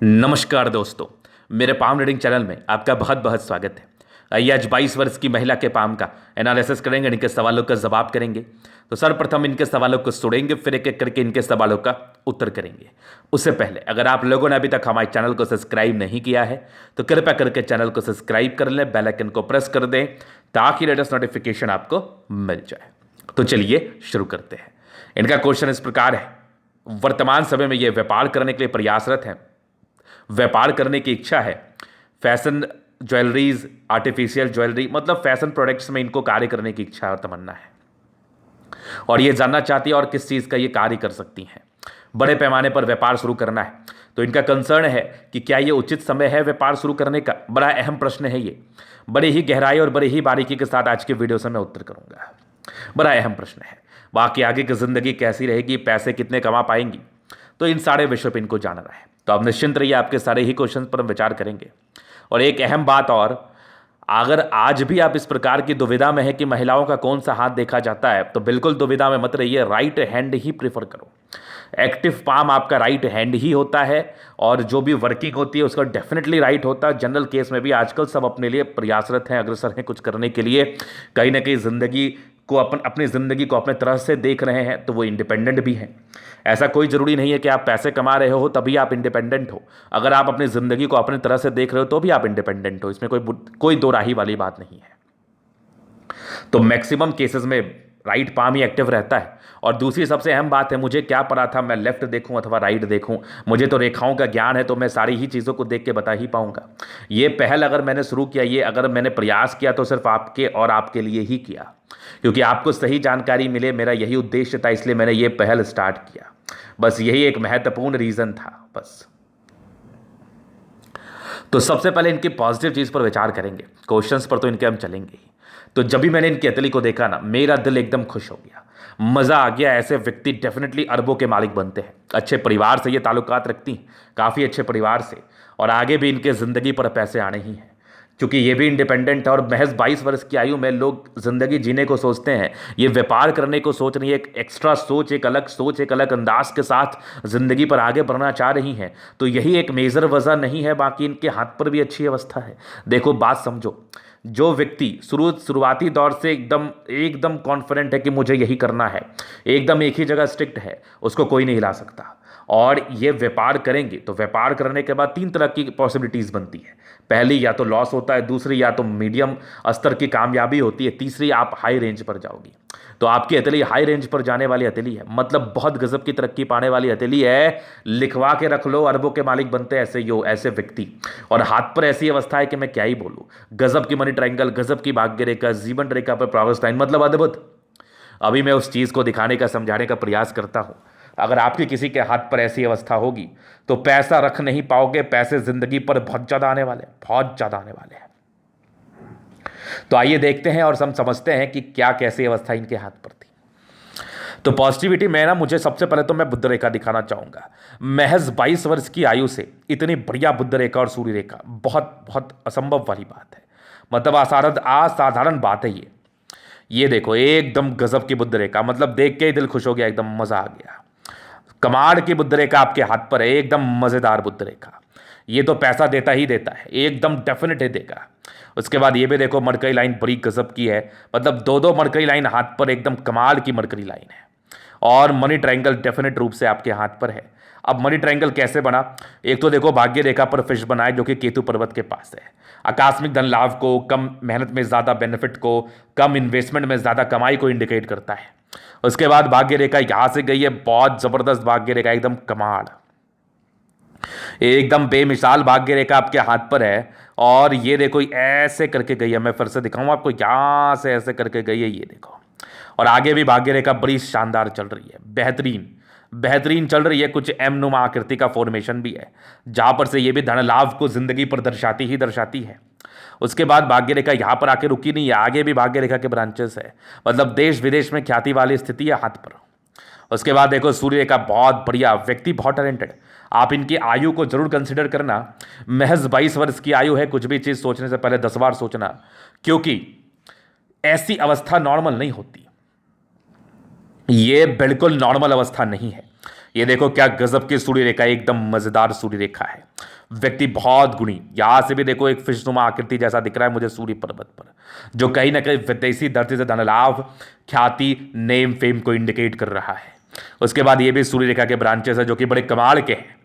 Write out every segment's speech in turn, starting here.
नमस्कार दोस्तों, मेरे पाम रीडिंग चैनल में आपका बहुत बहुत स्वागत है। आइए आज 22 वर्ष की महिला के पाम का एनालिसिस करेंगे, इनके सवालों का जवाब करेंगे। तो सर्वप्रथम इनके सवालों को सुनेंगे, फिर एक एक करके इनके सवालों का उत्तर करेंगे। उससे पहले अगर आप लोगों ने अभी तक हमारे चैनल को सब्सक्राइब नहीं किया है तो कृपया करके चैनल को सब्सक्राइब कर लें, बेल आइकन को प्रेस कर दें ताकि लेटेस्ट नोटिफिकेशन आपको मिल जाए। तो चलिए शुरू करते हैं। इनका क्वेश्चन इस प्रकार है, वर्तमान समय में ये व्यापार करने के लिए प्रयासरत हैं, व्यापार करने की इच्छा है, फैशन ज्वेलरीज, आर्टिफिशियल ज्वेलरी मतलब फैशन प्रोडक्ट्स में इनको कार्य करने की इच्छा और तमन्ना है और ये जानना चाहती है और किस चीज़ का ये कार्य कर सकती हैं। बड़े पैमाने पर व्यापार शुरू करना है, तो इनका कंसर्न है कि क्या ये उचित समय है व्यापार शुरू करने का। बड़ा अहम प्रश्न है ये, बड़ी ही गहराई और बड़ी ही बारीकी के साथ आज के वीडियो से मैं उत्तर करूंगा। बड़ा अहम प्रश्न है, बाकी आगे की जिंदगी कैसी रहेगी, पैसे कितने कमा पाएंगी, तो इन सारे विषयों पर इनको जानना है। तो आप निश्चिंत रहिए, आपके सारे ही क्वेश्चन पर हम विचार करेंगे। और एक अहम बात और, अगर आज भी आप इस प्रकार की दुविधा में है कि महिलाओं का कौन सा हाथ देखा जाता है, तो बिल्कुल दुविधा में मत रहिए, राइट हैंड ही प्रीफर करो। एक्टिव पाम आपका राइट हैंड ही होता है और जो भी वर्किंग होती है उसका डेफिनेटली राइट होता है। जनरल केस में भी आजकल सब अपने लिए प्रयासरत हैं, अग्रसर हैं कुछ करने के लिए, कहीं ना कहीं जिंदगी को अपनी ज़िंदगी को अपने तरह से देख रहे हैं, तो वो इंडिपेंडेंट भी हैं। ऐसा कोई ज़रूरी नहीं है कि आप पैसे कमा रहे हो तभी आप इंडिपेंडेंट हो। अगर आप अपनी ज़िंदगी को अपनी तरह से देख रहे हो तो भी आप इंडिपेंडेंट हो, इसमें कोई दो राही वाली बात नहीं है। तो मैक्सिमम केसेस में राइट पाम ही एक्टिव रहता है। और दूसरी सबसे अहम बात है, मुझे क्या पता था मैं लेफ्ट देखूं अथवा राइट देखूं, मुझे तो रेखाओं का ज्ञान है, तो मैं सारी ही चीज़ों को देख के बता ही पाऊंगा। ये पहल अगर मैंने शुरू किया, ये अगर मैंने प्रयास किया तो सिर्फ आपके और आपके लिए ही किया, क्योंकि आपको सही जानकारी मिले, मेरा यही उद्देश्य था, इसलिए मैंने ये पहल स्टार्ट किया। बस यही एक महत्वपूर्ण रीज़न था बस। तो सबसे पहले इनकी पॉजिटिव चीज़ पर विचार करेंगे, क्वेश्चंस पर तो इनके हम चलेंगे ही। तो जब भी मैंने इनकी अतली को देखा ना, मेरा दिल एकदम खुश हो गया, मज़ा आ गया। ऐसे व्यक्ति डेफिनेटली अरबों के मालिक बनते हैं। अच्छे परिवार से ये ताल्लुकात रखती हैं, काफ़ी अच्छे परिवार से, और आगे भी इनके ज़िंदगी पर पैसे आने ही हैं, क्योंकि ये भी इंडिपेंडेंट है। और महज 22 वर्ष की आयु में लोग ज़िंदगी जीने को सोचते हैं, ये व्यापार करने को सोच रही है, एक एक्स्ट्रा सोच, एक अलग सोच, एक अलग अंदाज के साथ ज़िंदगी पर आगे बढ़ना चाह रही हैं। तो यही एक मेजर वजह नहीं है, बाकी इनके हाथ पर भी अच्छी अवस्था है। देखो बात समझो, जो व्यक्ति शुरुआती दौर से एकदम एकदम कॉन्फिडेंट है कि मुझे यही करना है, एकदम एक ही जगह स्ट्रिक्ट है, उसको कोई नहीं हिला सकता। और ये व्यापार करेंगे तो व्यापार करने के बाद 3 तरह की पॉसिबिलिटीज़ बनती है। पहली, या तो लॉस होता है, दूसरी या तो मीडियम स्तर की कामयाबी होती है, तीसरी आप हाई रेंज पर जाओगी। तो आपकी हथेली हाई रेंज पर जाने वाली हथेली है, मतलब बहुत गजब की तरक्की पाने वाली हथेली है। लिखवा के रख लो, अरबों के मालिक बनते हैं ऐसे व्यक्ति। और हाथ पर ऐसी अवस्था है कि मैं क्या ही बोलूँ, गजब की मनी ट्रायंगल, गजब की भाग्य रेखा, जीवन रेखा पर प्रोग्रेस लाइन, मतलब अद्भुत। अभी मैं उस चीज़ को दिखाने का, समझाने का प्रयास करता हूँ। अगर आपकी किसी के हाथ पर ऐसी अवस्था होगी तो पैसा रख नहीं पाओगे, पैसे जिंदगी पर बहुत ज़्यादा आने वाले हैं, बहुत ज़्यादा आने वाले हैं। तो आइए देखते हैं और हम समझते हैं कि क्या कैसी अवस्था इनके हाथ पर थी। तो पॉजिटिविटी में ना, मुझे सबसे पहले तो मैं बुद्ध रेखा दिखाना चाहूँगा। महज 22 वर्ष की आयु से इतनी बढ़िया बुद्ध रेखा और सूर्य रेखा, बहुत बहुत असंभव वाली बात है, मतलब असाधारण बात है ये देखो, एकदम गजब की बुद्ध रेखा, मतलब देख के ही दिल खुश हो गया, एकदम मज़ा आ गया। कमाल की बुद्ध रेखा आपके हाथ पर है, एकदम मज़ेदार बुद्ध रेखा। ये तो पैसा देता ही देता है, एकदम डेफिनेट है देगा। उसके बाद ये भी देखो, मरकरी लाइन बड़ी गजब की है, मतलब दो मरकरी लाइन हाथ पर, एकदम कमाल की मरकरी लाइन है। और मनी ट्रायंगल डेफिनेट रूप से आपके हाथ पर है। अब मनी ट्रायंगल कैसे बना, एक तो देखो भाग्य रेखा पर फिश बना है जो कि केतु पर्वत के पास है। आकस्मिक धन लाभ को, कम मेहनत में ज़्यादा बेनिफिट को, कम इन्वेस्टमेंट में ज़्यादा कमाई को इंडिकेट करता है। उसके बाद भाग्य रेखा यहां से गई है, बहुत जबरदस्त भाग्य रेखा, एकदम कमाल, एकदम बेमिसाल भाग्य रेखा आपके हाथ पर है। और ये देखो ऐसे करके गई है, मैं फिर से दिखाऊं आपको, यहां से ऐसे करके गई है, ये देखो। और आगे भी भाग्य रेखा बड़ी शानदार चल रही है, बेहतरीन चल रही है। कुछ एम नुमा आकृति का फॉर्मेशन भी है, जहां पर से ये भी धन लाभ को जिंदगी पर दर्शाती है। उसके बाद भाग्य रेखा यहाँ पर आके रुकी नहीं है, आगे भी भाग्य रेखा के ब्रांचेस है, मतलब देश विदेश में ख्याति वाली स्थिति है हाथ पर। उसके बाद देखो सूर्य रेखा, बहुत बढ़िया व्यक्ति, बहुत टैलेंटेड। आप इनकी आयु को जरूर कंसिडर करना, महज 22 वर्ष की आयु है। कुछ भी चीज़ सोचने से पहले 10 बार सोचना, क्योंकि ऐसी अवस्था नॉर्मल नहीं होती, ये बिल्कुल नॉर्मल अवस्था नहीं है। ये देखो क्या गजब की सूर्य रेखा है, एकदम मजेदार सूर्य रेखा है। व्यक्ति बहुत गुणी, यहां से भी देखो एक फिशनुमा आकृति जैसा दिख रहा है मुझे सूर्य पर्वत पर, जो कहीं ना कहीं विदेशी धरती से धन लाभ, ख्याति, नेम फेम को इंडिकेट कर रहा है। उसके बाद ये भी सूर्य रेखा के ब्रांचेस है जो कि बड़े कमाल के हैं।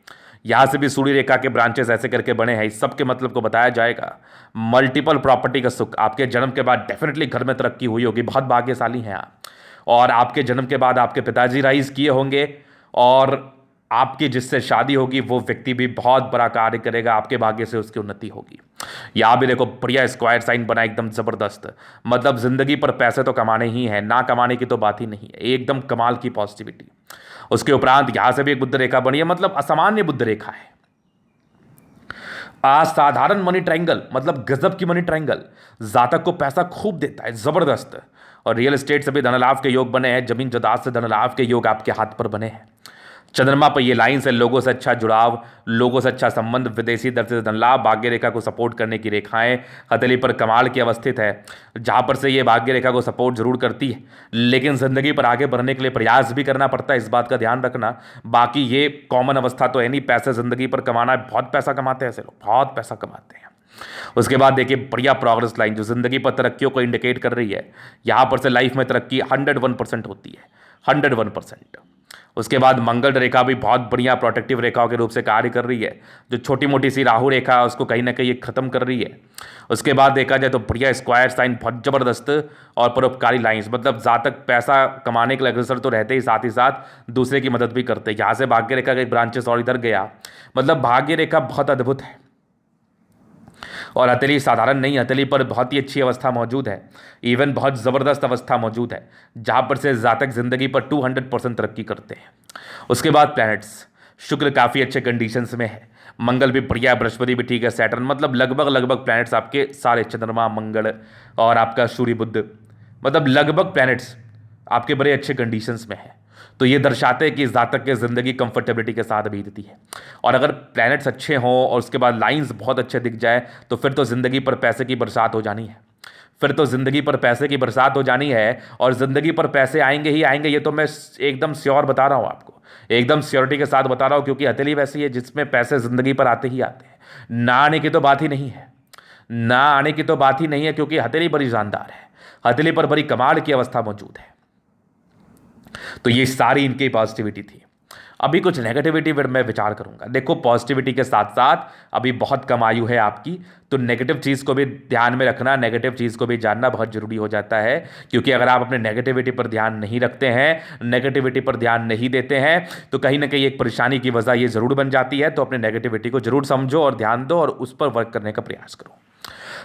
यहां से भी सूर्य रेखा के ब्रांचेस ऐसे करके बने हैं, इस सब के मतलब को बताया जाएगा। मल्टीपल प्रॉपर्टी का सुख, आपके जन्म के बाद डेफिनेटली घर में तरक्की हुई होगी, बहुत भाग्यशाली हैं आप। और आपके जन्म के बाद आपके पिताजी राइज किए होंगे, और आपकी जिससे शादी होगी वो व्यक्ति भी बहुत बड़ा कार्य करेगा, आपके भाग्य से उसकी उन्नति होगी। यहां भी देखो बढ़िया स्क्वायर साइन बना, एकदम जबरदस्त। मतलब जिंदगी पर पैसे तो कमाने ही है, ना कमाने की तो बात ही नहीं है, एकदम कमाल की पॉजिटिविटी। उसके उपरांत यहां से भी एक बुद्ध रेखा बनी है, मतलब असामान्य बुद्ध रेखा है। असाधारण मनी ट्रायंगल, मतलब गजब की मनी ट्रायंगल, जातक को पैसा खूब देता है, जबरदस्त। और रियल एस्टेट से भी धन लाभ के योग बने हैं, जमीन जायदाद से धन लाभ के योग आपके हाथ पर बने हैं। चंद्रमा पर ये लाइन से लोगों से अच्छा जुड़ाव, लोगों से अच्छा संबंध, विदेशी दर से धन लाभ, भाग्य रेखा को सपोर्ट करने की रेखाएं हथेली पर कमाल की अवस्थित है, जहां पर से ये भाग्य रेखा को सपोर्ट जरूर करती है, लेकिन जिंदगी पर आगे बढ़ने के लिए प्रयास भी करना पड़ता है, इस बात का ध्यान रखना। बाकी ये कॉमन अवस्था तो है नहीं, पैसे जिंदगी पर कमाना है, बहुत पैसा कमाते हैं ऐसे लोग, बहुत पैसा कमाते हैं। उसके बाद देखिए बढ़िया प्रोग्रेस लाइन जो जिंदगी पर तरक्कियों को इंडिकेट कर रही है, यहां पर से लाइफ में तरक्की 101% होती है, 101%। उसके बाद मंगल रेखा भी बहुत बढ़िया प्रोटेक्टिव रेखाओं के रूप से कार्य कर रही है, जो छोटी मोटी सी राहु रेखा है उसको कहीं ना कहीं खत्म कर रही है। उसके बाद देखा जाए तो बढ़िया स्क्वायर साइन, बहुत जबरदस्त और परोपकारी लाइंस, मतलब जातक पैसा कमाने के लिए अग्रसर तो रहते ही, साथ ही साथ दूसरे की मदद भी करते हैं। यहाँ से भाग्य रेखा के ब्रांचेस और इधर गया, मतलब भाग्य रेखा बहुत अद्भुत है। और हथेली साधारण नहीं, हथेली पर बहुत ही अच्छी अवस्था मौजूद है, इवन बहुत ज़बरदस्त अवस्था मौजूद है, जहाँ पर से जातक जिंदगी पर 200% तरक्की करते हैं। उसके बाद प्लैनेट्स, शुक्र काफ़ी अच्छे कंडीशंस में है, मंगल भी बढ़िया है, बृहस्पति भी ठीक है, सैटर्न, मतलब लगभग प्लैनेट्स आपके सारे, चंद्रमा, मंगल और आपका सूर्य, बुध, मतलब लगभग प्लैनेट्स आपके बड़े अच्छे कंडीशंस में है। तो ये दर्शाते हैं कि जातक की ज़िंदगी कंफर्टेबिलिटी के साथ बीतती है। और अगर प्लैनेट्स अच्छे हों और उसके बाद लाइंस बहुत अच्छे दिख जाए तो फिर तो ज़िंदगी पर पैसे की बरसात हो जानी है, फिर तो ज़िंदगी पर पैसे की बरसात हो जानी है। और ज़िंदगी पर पैसे आएंगे ही आएंगे, ये तो मैं एकदम श्योर बता रहा हूँ आपको, एकदम श्योरिटी के साथ बता रहा हूँ, क्योंकि हथेली वैसी है जिसमें पैसे ज़िंदगी पर आते ही आते हैं, ना आने की तो बात ही नहीं है, ना आने की तो बात ही नहीं है, क्योंकि हथेली बड़ी शानदार है, हथेली पर बड़ी कमाल की अवस्था मौजूद है। तो ये सारी इनकी पॉजिटिविटी थी। अभी कुछ नेगेटिविटी पर मैं विचार करूंगा। देखो पॉजिटिविटी के साथ साथ अभी बहुत कम आयु है आपकी, तो नेगेटिव चीज़ को भी ध्यान में रखना, नेगेटिव चीज़ को भी जानना बहुत ज़रूरी हो जाता है। क्योंकि अगर आप अपने नेगेटिविटी पर ध्यान नहीं रखते हैं, नेगेटिविटी पर ध्यान नहीं देते हैं, तो कहीं ना कहीं एक परेशानी की वजह ये ज़रूर बन जाती है। तो अपने नेगेटिविटी को जरूर समझो और ध्यान दो और उस पर वर्क करने का प्रयास करो।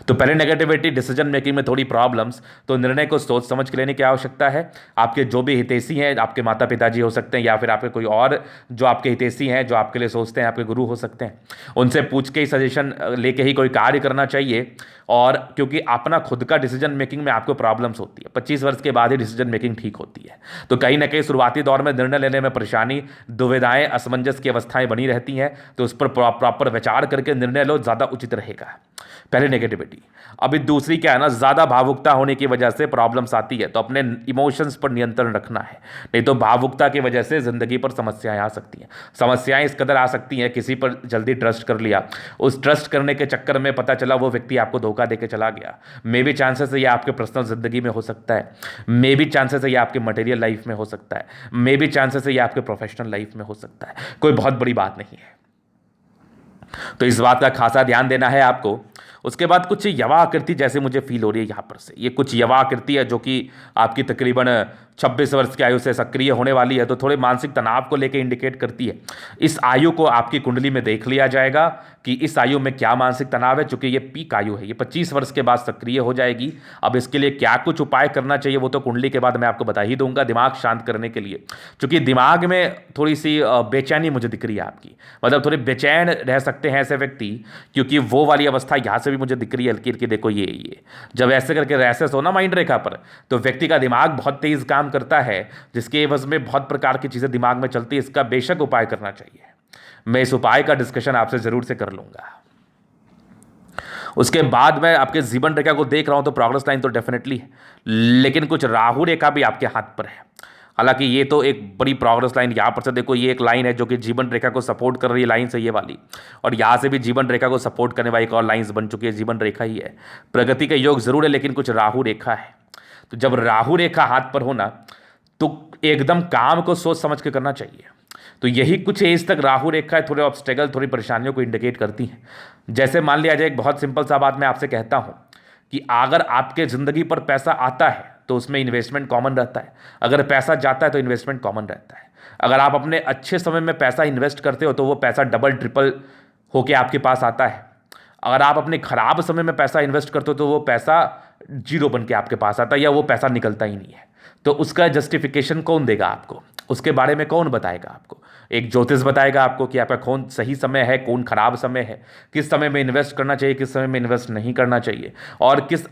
तो पहले नेगेटिविटी, डिसीजन मेकिंग में थोड़ी प्रॉब्लम्स, तो निर्णय को सोच समझ के लेने की आवश्यकता है। आपके जो भी हितैषी हैं, आपके माता पिताजी हो सकते हैं या फिर आपके कोई और जो आपके हितैषी हैं, जो आपके लिए सोचते हैं, आपके गुरु हो सकते हैं, उनसे पूछ के ही सजेशन लेके ही कोई कार्य करना चाहिए। और क्योंकि अपना खुद का डिसीजन मेकिंग में आपको प्रॉब्लम्स होती है, 25 वर्ष के बाद ही डिसीजन मेकिंग ठीक होती है। तो कहीं ना कहीं शुरुआती दौर में निर्णय लेने में परेशानी, दुविधाएं, असमंजस की अवस्थाएं बनी रहती हैं, तो उस पर प्रॉपर विचार करके निर्णय लो, ज़्यादा उचित रहेगा। पहले नेगेटिविटी। अभी दूसरी क्या है ना, ज़्यादा भावुकता होने की वजह से प्रॉब्लम्स आती है, तो अपने इमोशंस पर नियंत्रण रखना है, नहीं तो भावुकता की वजह से ज़िंदगी पर समस्याएं आ सकती हैं। समस्याएं इस कदर आ सकती हैं, किसी पर जल्दी ट्रस्ट कर लिया, उस ट्रस्ट करने के चक्कर में पता चला वो व्यक्ति आपको धोखा देके चला गया। मे बी चांसेस है ये आपके पर्सनल ज़िंदगी में हो सकता है, मे बी चांसेस है ये आपके मटेरियल लाइफ में हो सकता है, मे बी चांसेस है ये आपके प्रोफेशनल लाइफ में हो सकता है, कोई बहुत बड़ी बात नहीं है। तो इस बात का खासा ध्यान देना है आपको। उसके बाद कुछ यवा आकृति जैसे मुझे फील हो रही है यहाँ पर से, ये कुछ यवा आकृति है जो कि आपकी तकरीबन 26 वर्ष की आयु से सक्रिय होने वाली है, तो थोड़े मानसिक तनाव को लेकर इंडिकेट करती है। इस आयु को आपकी कुंडली में देख लिया जाएगा कि इस आयु में क्या मानसिक तनाव है, चूंकि ये पीक आयु है, ये 25 वर्ष के बाद सक्रिय हो जाएगी। अब इसके लिए क्या कुछ उपाय करना चाहिए वो तो कुंडली के बाद मैं आपको बता ही दूंगा, दिमाग शांत करने के लिए। चूंकि दिमाग में थोड़ी सी बेचैनी मुझे दिख रही है आपकी, मतलब थोड़े बेचैन रह सकते हैं ऐसे व्यक्ति, क्योंकि वो वाली अवस्था यहाँ से भी मुझे दिख रही है हल्की हल्की। देखो ये जब ऐसे करके रैसेस हो ना माइंड रेखा पर, तो व्यक्ति का दिमाग बहुत तेज काम करता है, जिसके एवज में बहुत प्रकार की चीजें दिमाग में चलती है। इसका बेशक उपाय करना चाहिए, मैं इस उपाय का डिस्कशन आपसे जरूर से कर लूंगा। उसके बाद मैं आपके जीवन रेखा को देख रहा हूं तो प्रोग्रेस लाइन तो डेफिनेटली है, लेकिन कुछ राहु रेखा भी आपके हाथ पर है। हालांकि ये तो एक बड़ी प्रोग्रेस लाइन, यहाँ पर से देखो ये एक लाइन है जो कि जीवन रेखा को सपोर्ट कर रही है, लाइन से ये वाली, और यहाँ से भी जीवन रेखा को सपोर्ट करने वाली एक और लाइन्स बन चुकी है, जीवन रेखा ही है। प्रगति का योग जरूर है लेकिन कुछ राहु रेखा है। तो जब राहु रेखा हाथ पर होना तो एकदम काम को सोच समझ के करना चाहिए। तो यही कुछ एज तक राहु रेखा है, थोड़े ऑब्स्टेकल, थोड़ी परेशानियों को इंडिकेट करती हैं। जैसे मान लिया जाए, एक बहुत सिंपल सा बात मैं आपसे कहता हूं कि अगर आपके ज़िंदगी पर पैसा आता है तो उसमें इन्वेस्टमेंट कॉमन रहता है, अगर पैसा जाता है तो इन्वेस्टमेंट कॉमन रहता है। अगर आप अपने अच्छे समय में पैसा इन्वेस्ट करते हो तो वो पैसा डबल ट्रिपल होके आपके पास आता है। अगर आप अपने खराब समय में पैसा इन्वेस्ट करते हो तो वो पैसा जीरो बन के आपके पास आता है या वो पैसा निकलता ही नहीं है। तो उसका जस्टिफिकेशन कौन देगा आपको, उसके बारे में कौन बताएगा आपको? एक ज्योतिष बताएगा आपको कि आपका कौन सही समय है, कौन खराब समय है, किस समय में इन्वेस्ट करना चाहिए, किस समय में इन्वेस्ट नहीं करना चाहिए, और किस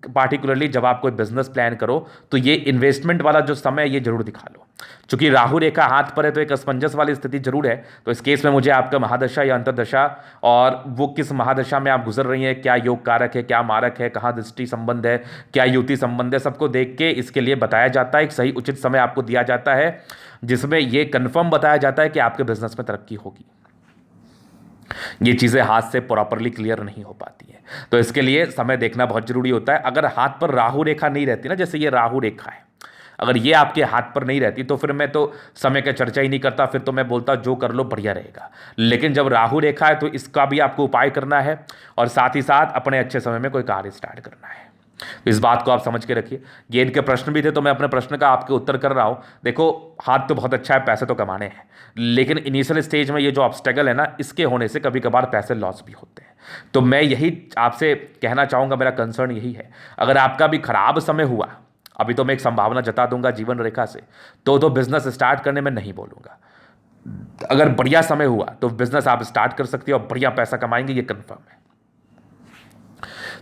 पार्टिकुलरली जब आप कोई बिजनेस प्लान करो तो ये इन्वेस्टमेंट वाला जो समय है ये जरूर दिखा लो। चूंकि राहु रेखा हाथ पर है तो एक असमंजस वाली स्थिति जरूर है। तो इस केस में मुझे आपका महादशा या अंतर्दशा और वो किस महादशा में आप गुजर रही हैं, क्या योग कारक है, क्या मारक है, कहाँ दृष्टि संबंध है, क्या युति संबंध है, सबको देख के इसके लिए बताया जाता है। एक सही उचित समय आपको दिया जाता है जिसमें ये कंफर्म बताया जाता है कि आपके बिजनेस में तरक्की होगी। ये चीज़ें हाथ से प्रॉपरली क्लियर नहीं हो पाती है, तो इसके लिए समय देखना बहुत जरूरी होता है। अगर हाथ पर राहु रेखा नहीं रहती ना, जैसे ये राहु रेखा है, अगर ये आपके हाथ पर नहीं रहती तो फिर मैं तो समय का चर्चा ही नहीं करता, फिर तो मैं बोलता जो कर लो बढ़िया रहेगा। लेकिन जब राहु रेखा है तो इसका भी आपको उपाय करना है और साथ ही साथ अपने अच्छे समय में कोई कार्य स्टार्ट करना है। तो इस बात को आप समझ के रखिए। ये इनके प्रश्न भी थे तो मैं अपने प्रश्न का आपके उत्तर कर रहा हूँ। देखो, हाथ तो बहुत अच्छा है, पैसे तो कमाने हैं, लेकिन इनिशियल स्टेज में ये जो ऑब्स्टेकल है ना, इसके होने से कभी कभार पैसे लॉस भी होते हैं। तो मैं यही आपसे कहना चाहूँगा, मेरा कंसर्न यही है। अगर आपका भी खराब समय हुआ, अभी तो मैं एक संभावना जता दूंगा जीवन रेखा से, तो बिजनेस स्टार्ट करने में नहीं बोलूँगा। अगर बढ़िया समय हुआ तो बिजनेस आप स्टार्ट कर सकते हो और बढ़िया पैसा कमाएंगे, ये कन्फर्म है।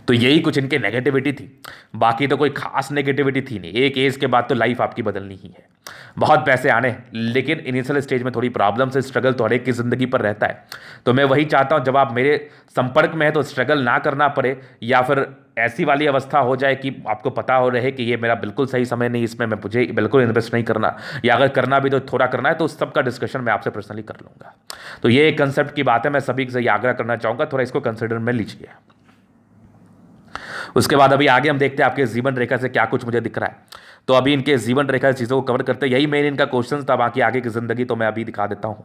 तो यही कुछ इनके नेगेटिविटी थी, बाकी तो कोई खास नेगेटिविटी थी नहीं। एक एज के बाद तो लाइफ आपकी बदलनी ही है, बहुत पैसे आने हैं, लेकिन इनिशियल स्टेज में थोड़ी प्रॉब्लम से स्ट्रगल तो हर एक की ज़िंदगी पर रहता है। तो मैं वही चाहता हूँ जब आप मेरे संपर्क में है तो स्ट्रगल ना करना पड़े, या फिर ऐसी वाली अवस्था हो जाए कि आपको पता हो रहे कि ये मेरा बिल्कुल सही समय नहीं, इसमें मैं मुझे बिल्कुल इन्वेस्ट नहीं करना, या अगर करना भी तो थोड़ा करना है, तो उस सब का डिस्कशन मैं आपसे पर्सनली कर लूँगा। तो ये एक कंसेप्ट की बात है, मैं सभी से आग्रह करना चाहूँगा, थोड़ा इसको कंसिडर में लीजिए। उसके बाद अभी आगे हम देखते हैं आपके जीवन रेखा से क्या कुछ मुझे दिख रहा है। तो अभी इनके जीवन रेखा चीज़ों को कवर करते हैं, यही मेन इनका क्वेश्चन था। बाकी आगे की जिंदगी तो मैं अभी दिखा देता हूँ।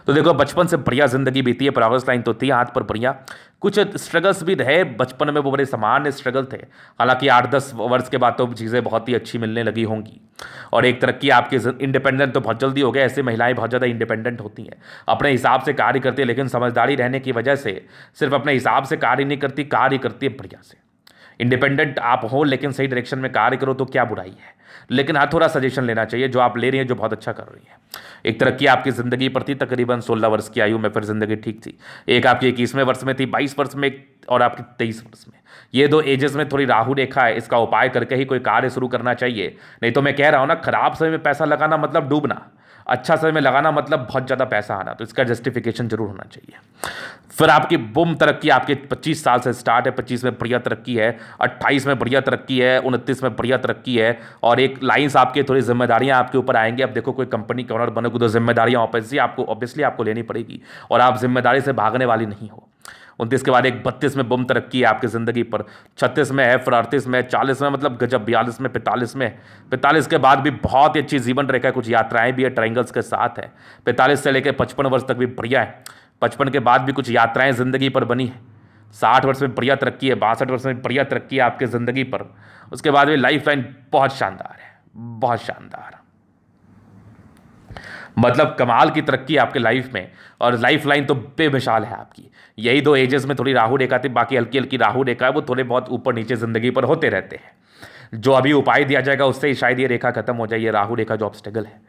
तो देखो, बचपन से बढ़िया जिंदगी बीती है, प्रोग्रेस लाइन तो थी हाथ पर बढ़िया। कुछ स्ट्रगल्स भी रहे बचपन में, वो बड़े सामान्य स्ट्रगल थे। हालांकि 8-10 वर्ष के बाद तो चीज़ें बहुत ही अच्छी मिलने लगी होंगी और एक तरक्की आपके इंडिपेंडेंट तो बहुत जल्दी हो गया। ऐसे महिलाएं बहुत ज़्यादा इंडिपेंडेंट होती हैं, अपने हिसाब से कार्य करती है, लेकिन समझदारी रहने की वजह से सिर्फ अपने हिसाब से कार्य नहीं करती, कार्य करती है बढ़िया से। इंडिपेंडेंट आप हो लेकिन सही डायरेक्शन में कार्य करो तो क्या बुराई है, लेकिन हाँ थोड़ा सजेशन लेना चाहिए जो आप ले रही हैं, जो बहुत अच्छा कर रही है। एक तरक्की आपकी ज़िंदगी पर थी, तकरीबन 16 वर्ष की आयु में फिर ज़िंदगी ठीक थी। एक आपकी 21वें वर्ष में थी, 22 वर्ष में, और आपकी 23 वर्ष में। ये 2 एजेस में थोड़ी राहु रेखा है, इसका उपाय करके ही कोई कार्य शुरू करना चाहिए। नहीं तो मैं कह रहा हूँ ना, खराब समय में पैसा लगाना मतलब डूबना, अच्छा समय में लगाना मतलब बहुत ज़्यादा पैसा आना। तो इसका जस्टिफिकेशन जरूर होना चाहिए। फिर आपकी बुम तरक्की आपके 25 साल से स्टार्ट है। 25 में बढ़िया तरक्की है, 28 में बढ़िया तरक्की है, 29 में बढ़िया तरक्की है, और एक लाइन्स आपके थोड़ी जिम्मेदारियां आपके ऊपर आएंगी। अब देखो, कोई कंपनी के ओनर बनोगे तो जिम्मेदारियां ऑब्वियसली आपको लेनी पड़ेगी, और आप जिम्मेदारी से भागने वाली नहीं हो। 29 के बाद एक 32 में बुम तरक्की है आपकी ज़िंदगी पर, 36 में है, फिर 38 में, 40 में मतलब गजब, 42 में, 45 में। 45 के बाद भी बहुत ही अच्छी जीवन रेखा, कुछ यात्राएं भी है ट्रायंगल्स के साथ है। 45 से लेकर 55 वर्ष तक भी बढ़िया है। 55 के बाद भी कुछ यात्राएं ज़िंदगी पर बनी है। 60 वर्ष में बढ़िया तरक्की है, 62 वर्ष में बढ़िया तरक्की है आपके ज़िंदगी पर। उसके बाद भी लाइफ लाइन बहुत शानदार है, बहुत शानदार, मतलब कमाल की तरक्की आपके लाइफ में, और लाइफ लाइन तो बेमिसाल है आपकी। यही 2 एजेस में थोड़ी राहु रेखा थी, बाकी हल्की हल्की राहु रेखा है, वो थोड़े बहुत ऊपर नीचे ज़िंदगी पर होते रहते हैं। जो अभी उपाय दिया जाएगा उससे ही शायद ये रेखा खत्म हो जाए, ये राहु रेखा जो ऑब्स्टेकल है।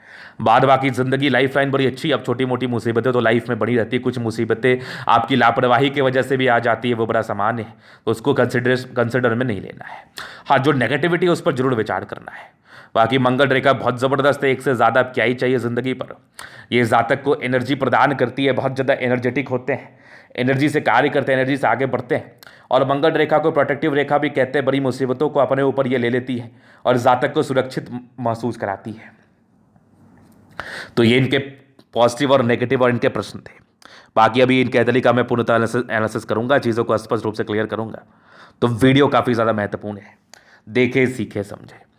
बाद बाकी ज़िंदगी लाइफ लाइन बड़ी अच्छी। अब छोटी मोटी मुसीबतें तो लाइफ में बनी रहती है, कुछ मुसीबतें आपकी लापरवाही की वजह से भी आ जाती है, वो बड़ा सामान्य है, तो उसको कंसिडर में नहीं लेना है। हाँ, जो नेगेटिविटी है उस पर जरूर विचार करना है। बाकी मंगल रेखा बहुत ज़बरदस्त है, एक से ज़्यादा क्या ही चाहिए ज़िंदगी पर। ये जातक को एनर्जी प्रदान करती है, बहुत ज़्यादा एनर्जेटिक होते हैं, एनर्जी से कार्य करते हैं, एनर्जी से आगे बढ़ते हैं। और मंगल रेखा को प्रोटेक्टिव रेखा भी कहते हैं, बड़ी मुसीबतों को अपने ऊपर ये ले लेती है और जातक को सुरक्षित महसूस कराती है। तो ये इनके पॉजिटिव और नेगेटिव और इनके प्रश्न थे। बाकी अभी इनके अतली का मैं पूर्णतः एनालिसिस करूंगा, चीज़ों को स्पष्ट रूप से क्लियर करूंगा। तो वीडियो काफ़ी ज़्यादा महत्वपूर्ण है, देखे सीखे समझे।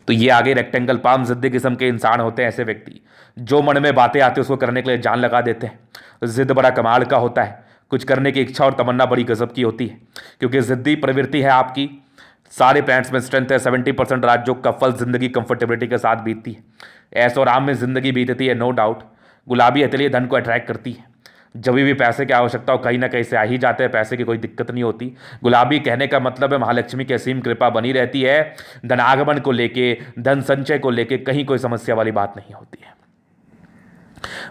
तो ये आगे रेक्टेंगल पाम जिद्दी किस्म के इंसान होते हैं, ऐसे व्यक्ति जो मन में बातें आती है उसको करने के लिए जान लगा देते हैं। जिद बड़ा कमाल का होता है, कुछ करने की इच्छा और तमन्ना बड़ी गजब की होती है, क्योंकि जिद्दी प्रवृत्ति है आपकी। सारे प्लैनेट्स में स्ट्रेंथ है, 70% राजयोग का फल जिंदगी कंफर्टेबिलिटी के साथ बीतती है, ऐश और आराम में जिंदगी बीतती है, नो डाउट। गुलाबी हथेली धन को अट्रैक्ट करती है, जब भी पैसे की आवश्यकता हो कहीं ना कहीं से आ ही जाते हैं, पैसे की कोई दिक्कत नहीं होती। गुलाबी कहने का मतलब है महालक्ष्मी की असीम कृपा बनी रहती है, धनागमन को लेके, धन संचय को लेके कहीं कोई समस्या वाली बात नहीं होती है।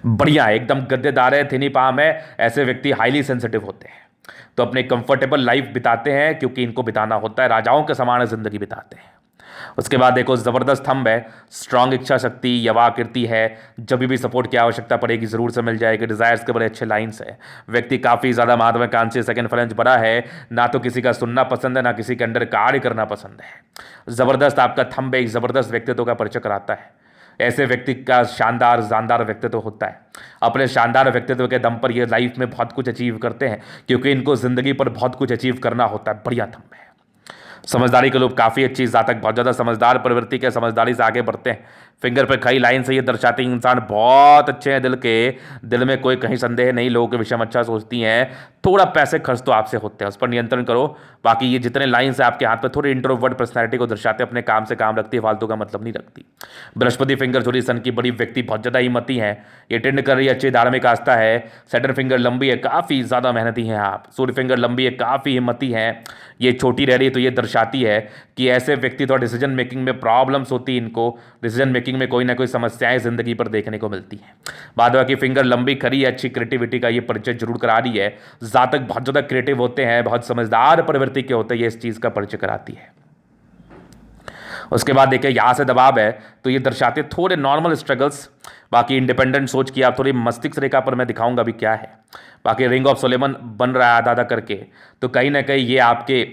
बढ़िया, एकदम गद्देदार है, थिनी पाम है, ऐसे व्यक्ति हाईली सेंसिटिव होते हैं, तो अपने कंफर्टेबल लाइफ बिताते हैं क्योंकि इनको बिताना होता है, राजाओं के समान जिंदगी बिताते हैं। उसके बाद देखो जबरदस्त थंब है, स्ट्रांग इच्छा शक्ति, यवाकृति है, जब भी सपोर्ट की आवश्यकता पड़ेगी जरूर से मिल जाएगी। डिजायर्स के बड़े अच्छे लाइंस है, व्यक्ति काफी ज्यादा महत्वाकांक्षी, सेकंड फ्रेंच बड़ा है, ना तो किसी का सुनना पसंद है ना किसी के अंडर कार्य करना पसंद है। जबरदस्त आपका थंब एक जबरदस्त व्यक्तित्व का परिचय कराता है, ऐसे व्यक्ति का शानदार जानदार व्यक्तित्व होता है। अपने शानदार व्यक्तित्व के दम पर ये लाइफ में बहुत कुछ अचीव करते हैं, क्योंकि इनको जिंदगी पर बहुत कुछ अचीव करना होता है। बढ़िया थंब है। समझदारी के लोग काफ़ी अच्छी, जातक बहुत ज़्यादा समझदार प्रवृत्ति के, समझदारी से आगे बढ़ते हैं। फिंगर पे कई लाइन से ये दर्शाते हैं इंसान बहुत अच्छे हैं दिल के, दिल में कोई कहीं संदेह नहीं, लोगों के विषय में अच्छा सोचती हैं। थोड़ा पैसे खर्च तो आपसे होते हैं, उस पर नियंत्रण करो। बाकी ये जितने लाइन्स है आपके हाथ पे थोड़ी इंट्रोवर्ट पर्सनैलिटी को दर्शाते हैं, अपने काम से काम रखती है, फालतू का मतलब नहीं रखती। बृहस्पति फिंगर थोड़ी सन की बड़ी व्यक्ति बहुत ज़्यादा हिम्मती है, ये टेंड कर रही है, अच्छी धार्मिक आस्था है। सैटर्न फिंगर लंबी है, काफ़ी ज़्यादा मेहनती हैं आप। सूर्य फिंगर लंबी है, काफ़ी हिम्मती हैं, ये छोटी रह रही है, तो ये दर्शाती है कि ऐसे व्यक्ति थोड़ा डिसीजन मेकिंग में प्रॉब्लम्स होती है, इनको डिसीजन मेकिंग में कोई ना कोई समस्याएं जिंदगी पर देखने को मिलती हैं। बाद बाकी फिंगर लंबी खरी है, अच्छी क्रिएटिविटी का ये परिचय जरूर करा रही है। जातक बहुत ज़्यादा क्रिएटिव होते हैं, बहुत समझदार प्रवृत्ति के होते हैं, ये इस चीज़ का परिचय कराती है। उसके बाद देखिए यहाँ से दबाव है, तो ये दर्शाते थोड़े नॉर्मल स्ट्रगल्स। बाकी इंडिपेंडेंट सोच की आप थोड़ी मस्तिष्क रेखा पर मैं दिखाऊंगा अभी क्या है। बाकी रिंग ऑफ सोलेमन बन रहा है आधा आधा करके, तो कहीं ना कहीं ये आपके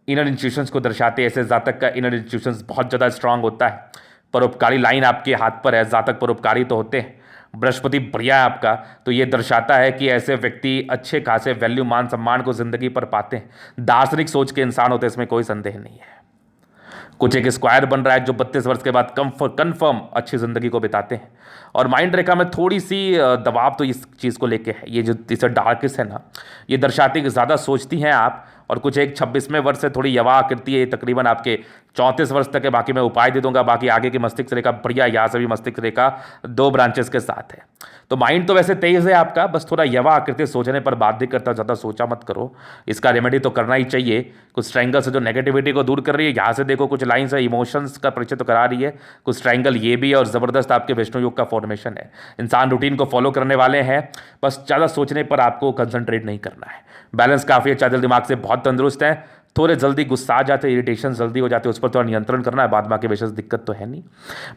इनर इंस्टीट्यूशंस को दर्शाते हैं। ऐसे जातक का इनर इंस्टीट्यूशंस बहुत ज़्यादा स्ट्रांग होता है। परोपकारी लाइन आपके हाथ पर है, जातक परोपकारी तो होते हैं। बृहस्पति बढ़िया है आपका, तो ये दर्शाता है कि ऐसे व्यक्ति अच्छे खासे वैल्यू मान सम्मान को जिंदगी पर पाते हैं। दार्शनिक सोच के इंसान होते हैं, इसमें कोई संदेह नहीं है। कुछ एक स्क्वायर बन रहा है जो 32 वर्ष के बाद कन्फर्म अच्छी ज़िंदगी को बिताते हैं। और माइंड रेखा में थोड़ी सी दबाव तो इस चीज़ को लेके है, ये जो तीसरा डार्केस्ट है ना, ये दर्शाती कि ज़्यादा सोचती हैं आप। और कुछ एक 26वें वर्ष से थोड़ी यवा आकृति है, तकरीबन आपके 34 वर्ष तक है। बाकी मैं उपाय दे दूंगा। बाकी आगे की मस्तिष्क रेखा बढ़िया, यहाँ से भी मस्तिष्क रेखा 2 ब्रांचेस के साथ है। तो माइंड तो वैसे तेज है आपका, बस थोड़ा यवा आकृति सोचने पर बाध्य करता, ज़्यादा सोचा मत करो। इसका रेमेडी तो करना ही चाहिए। कुछ स्ट्रैंगल से जो नेगेटिविटी को दूर कर रही है, यहाँ से देखो कुछ लाइन से इमोशंस का परिचय तो करा रही है। कुछ स्ट्रैंगल ये भी है, और ज़बरदस्त आपके विष्णु योग का फॉर्मेशन है। इंसान रूटीन को फॉलो करने वाले हैं, बस ज़्यादा सोचने पर आपको कंसंट्रेट नहीं करना है। बैलेंस काफ़ी अच्छा, दिल दिमाग से बहुत तंदुरुस्त है। थोड़े जल्दी गुस्सा आ जाते, इरिटेशन जल्दी हो जाते, उस पर थोड़ा नियंत्रण करना है। बाद बाकी विशेष दिक्कत तो है नहीं।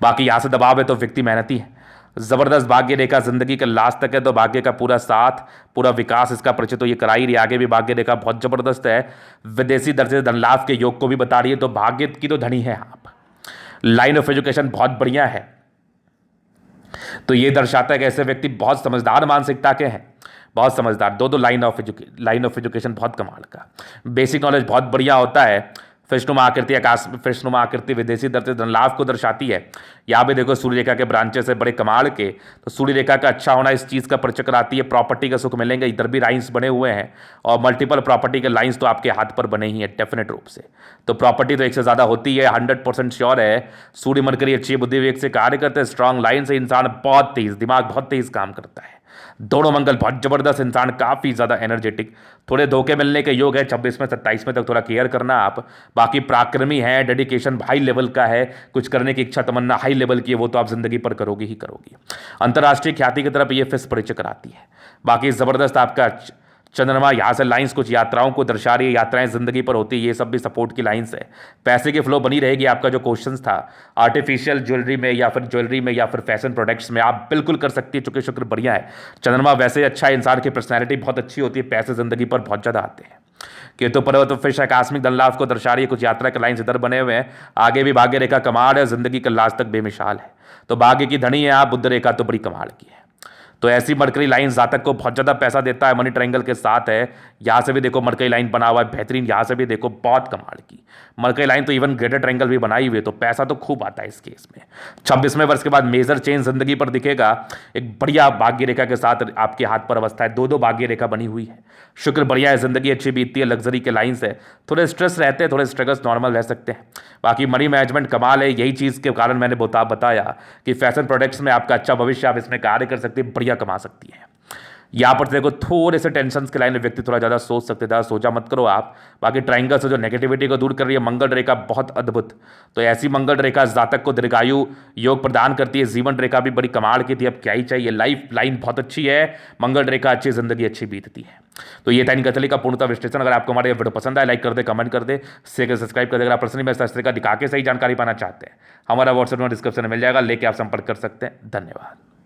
बाकी यहाँ से दबाव है तो व्यक्ति मेहनती है। जबरदस्त भाग्य रेखा जिंदगी के लास्ट तक है, तो भाग्य का पूरा साथ, पूरा विकास, इसका परिचय तो ये करा ही रही है। आगे भी भाग्य रेखा बहुत जबरदस्त है, विदेशी दर्जे धन लाभ के योग को भी बता रही है। तो भाग्य की तो धनी है आप। लाइन ऑफ एजुकेशन बहुत बढ़िया है, तो ये दर्शाता है कि ऐसे व्यक्ति बहुत समझदार मानसिकता के हैं, बहुत समझदार। दो लाइन ऑफ एजुकेशन बहुत कमाल का। बेसिक नॉलेज बहुत बढ़िया होता है। फिष्णुमा आकृति, आकाश फिष्णुमा आकृति विदेशी दर्जे धन लाभ को दर्शाती है। यहाँ भी देखो सूर्य रेखा के ब्रांचेस है बड़े कमाल के, तो सूर्य रेखा का अच्छा होना इस चीज़ का परिचय कराती है। प्रॉपर्टी का सुख मिलेंगे, इधर भी लाइन्स बने हुए हैं, और मल्टीपल प्रॉपर्टी के लाइन्स तो आपके हाथ पर बने ही है डेफिनेट रूप से। तो प्रॉपर्टी तो एक से ज़्यादा होती है, 100% श्योर है। सूर्य मरकरी अच्छी बुद्धि विवेक से कार्य करते हैं, स्ट्रांग लाइन से इंसान बहुत तेज, दिमाग बहुत तेज काम करता है। दोनों मंगल बहुत जबरदस्त इंसान, काफ़ी ज़्यादा एनर्जेटिक, थोड़े धोखे मिलने के योग है 26 में 27 में तक, थोड़ा केयर करना आप। बाकी पराक्रमी है, डेडिकेशन हाई लेवल का है, कुछ करने की इच्छा तमन्ना हाई लेवल की है, वो तो आप जिंदगी पर करोगे ही करोगी। अंतर्राष्ट्रीय ख्याति की तरफ ये फिस परिचय कराती है। बाकी ज़बरदस्त आपका चंद्रमा यहाँ से लाइंस कुछ यात्राओं को दर्शा रही है, यात्राएं जिंदगी पर होती है, ये सब भी सपोर्ट की लाइंस है। पैसे की फ्लो बनी रहेगी। आपका जो क्वेश्चन था आर्टिफिशियल ज्वेलरी में या फिर ज्वेलरी में या फिर फैशन प्रोडक्ट्स में, आप बिल्कुल कर सकती है, चूंकि शुक्र बढ़िया है। चंद्रमा वैसे अच्छा है, इंसान की पर्सनैलिटी बहुत अच्छी होती है, पैसे जिंदगी पर बहुत ज़्यादा आते हैं। केतु पर्वत फिश आकस्मिक धन लाभ को दर्शा रही है, कुछ यात्रा के लाइन्स इधर बने हुए हैं। आगे भी भाग्य रेखा कमाल है, जिंदगी का लास्ट तक बेमिसाल है। तो भाग्य की धनी है आप, बुद्ध रेखा तो बड़ी कमाल की है। तो ऐसी मरकरी लाइन जातक को बहुत ज़्यादा पैसा देता है, मनी ट्रायंगल के साथ है। यहाँ से भी देखो मरकरी लाइन बना हुआ है बेहतरीन, यहाँ से भी देखो बहुत कमाल की मरकरी लाइन, तो इवन ग्रेटर ट्रायंगल भी बनाई हुई है, तो पैसा तो खूब आता है इस केस में। 26वें वर्ष के बाद मेजर चेंज जिंदगी पर दिखेगा। एक बढ़िया भाग्य रेखा के साथ आपके हाथ पर अवस्था है, दो भाग्य रेखा बनी हुई है। शुक्र बढ़िया है, जिंदगी अच्छी बीतती है, लग्जरी के लाइन्स है। थोड़े स्ट्रेस रहते हैं, थोड़े स्ट्रगल्स नॉर्मल रह सकते हैं। बाकी मनी मैनेजमेंट कमाल है, यही चीज़ के कारण मैंने बताया कि फैशन प्रोडक्ट्स में आपका अच्छा भविष्य, आप इसमें कार्य कर सकती है, बढ़िया कमा सकती है। यहाँ पर देखो थोड़े से टेंशन के लाइन में व्यक्ति थोड़ा ज़्यादा सोच सकते, ज़्यादा सोचा मत करो आप। बाकी ट्रायंगल से जो नेगेटिविटी को दूर कर रही है मंगल रेखा, बहुत अद्भुत। तो ऐसी मंगल रेखा जातक को दीर्घायु योग प्रदान करती है। जीवन रेखा भी बड़ी कमाल की थी, अब क्या ही चाहिए, लाइफ लाइन बहुत अच्छी है, मंगल रेखा अच्छी, जिंदगी अच्छी बीतती है। तो ये था इनका का पूर्णतः विश्लेषण। अगर आपको हमारे वीडियो पसंद आए, लाइक कर दे, कमेंट कर दे, शेयर सब्सक्राइब कर दे। अगर आप पर्सनली मेरे शास्त्र का दिखा के सही जानकारी पाना चाहते हैं, हमारा व्हाट्सएप में डिस्क्रिप्शन में मिल जाएगा, लेके आप संपर्क कर सकते हैं। धन्यवाद।